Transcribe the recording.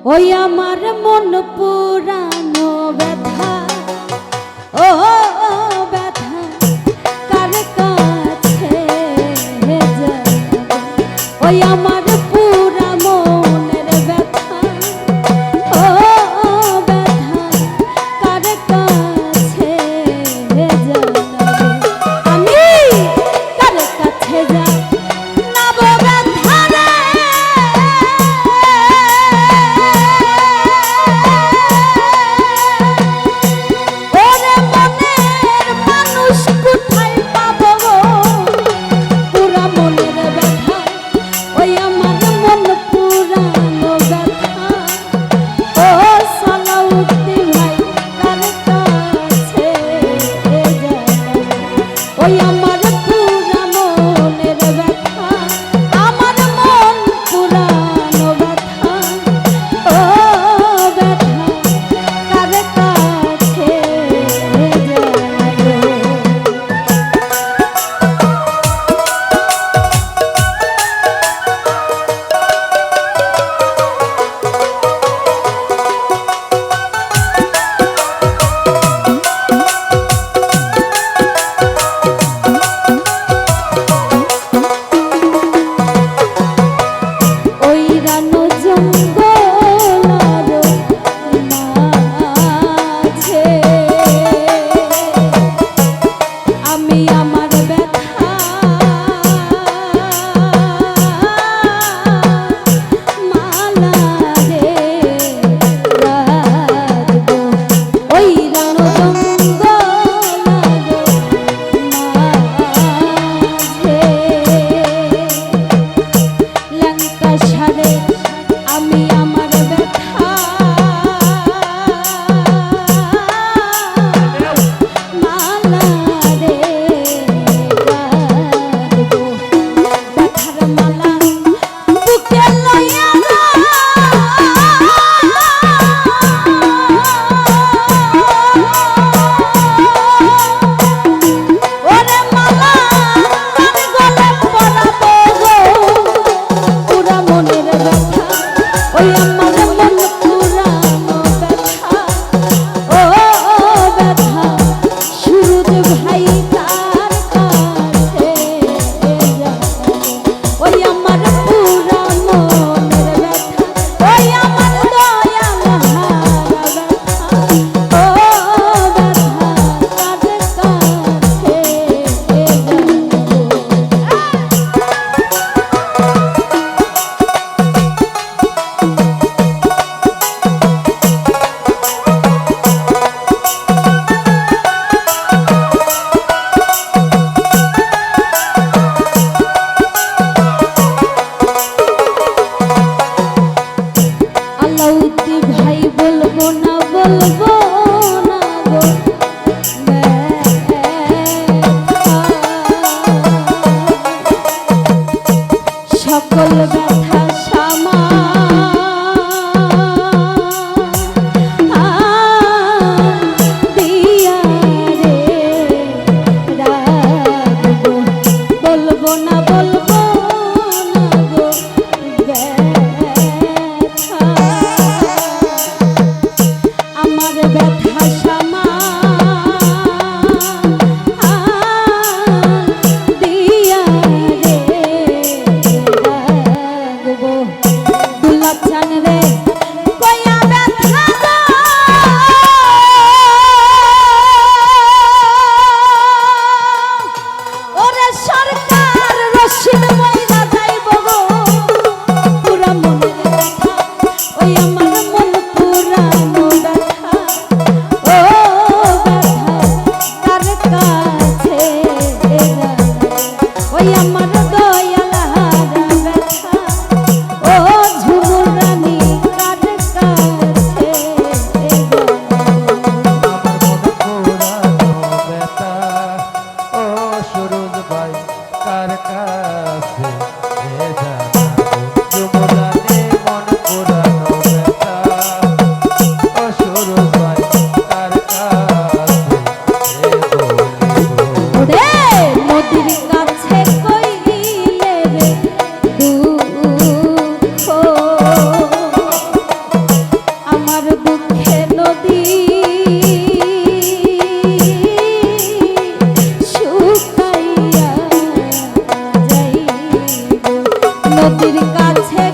ওই আমার মন পুরানো ব্যথা, ও ব্যথা কার কাছে যাবে? ওই আমার পুরা মনের ব্যথা, ও ব্যথা কার কাছে জানাবো? আমি কার কাছে জানাবো ব্যথা রে? ওরে মনের মানুষ কোথায় পাবো গো? পুরা মনের ব্যথা, ওই আমার মন পুরানো ব্যথা, ও সালাউদ্দিন ভাই কার কাছে জানাবো? ওই আমার পুরা মনের ব্যথা, আমার মন পুরানো ব্যথা, ও ব্যথা কার কাছে জানাবো? ওই রানো জঙ্গল মাঝে আমি আমার ব্যথা মালা রে রাখবো। ওই রানো জঙ্গল মাঝে লঙ্কা সারে আমি আমার ব্যথা মালা রে গাঁথবো। ব্যথার মালা বুকে লইয়া ওরে মালা কার গলে পরাবো গো? পুরা মনের ব্যথা, ওই আমার মন পুরানো ব্যথা, ও ব্যথা সুরজ ভাই কার কাছে যাবো? ওই আমার পুরা মনের ব্যথা, ওই আমার দয়াল হারা ব্যথা, ও ব্যথা কার কাছে যাবো? আলাউদ্দিন ভাই বলবো না বলবো না গো ব্যথা, সকল ব্যথা সামা দিয়া রে রাখবো। বলবো না বলবো না গো ব্যথা, আমার ব্যথা সামা দিয়া রে রাখবো। নদীর কাছে